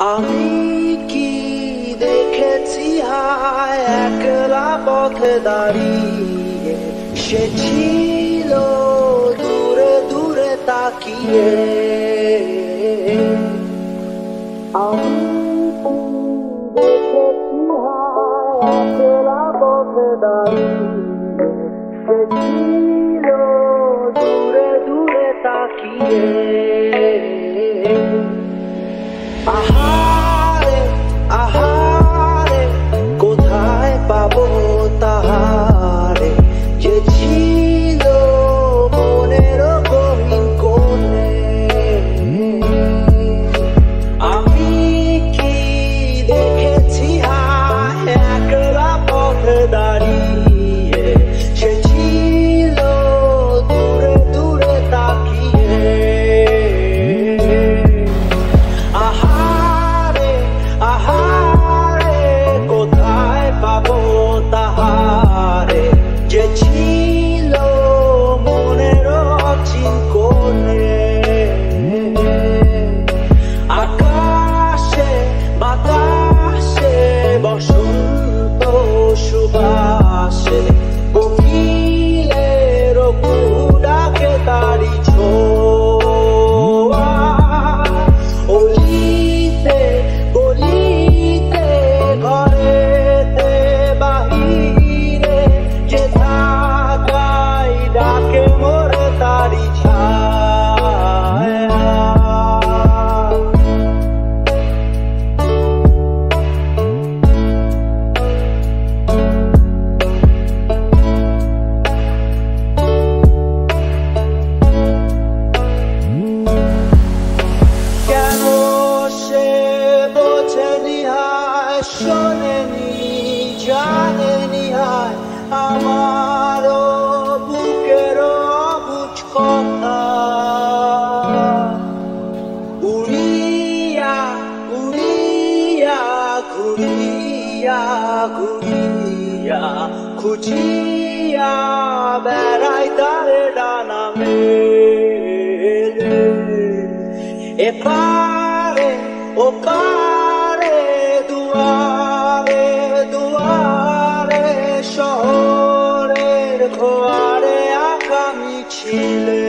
আমি কি দেখেছি হায় একলা পথে দাঁড়িয়ে, সে ছিল দূরে দূরে তাকিয়ে। আমি কি দেখেছি হায় একলা পথে দাঁড়িয়ে, সে ছিল দূরে দূরে তাকিয়ে। আহারে আহারে কোথায় পাবো তাহারে, যে ছিল মনের গহীন কোণে। আমি কি দেখেছি হায় একলা পথে দাঁড়িয়ে, সে ছিল দূরে দূরে তাকিয়ে। আহারে আহারে কোথায় পাবো তাহারে, যে ছিল মনের অচিন কোণে। আকাশে বাতাসে বসন্ত সুবাসে, কোকিলের ডাকে তারি ছোঁয়া। অলিতে গলিতে ঘরেতে বাহিরে, যে থাকাই ডাকে মোরে তারি ছায়া। কেন সে বোঝেনি হায়, শোনেনি জানেনি হায় আমারও বুকেরও অবুঝ কথা। উড়িয়া উড়িয়া ঘুরিয়া ঘুরিয়া খুঁজিয়া বেড়াই তারে ডানা মেলে। এপারে ওপারে দুয়ারে দুয়ারে, শহরের খোয়ারে আঁকা মিছিলে।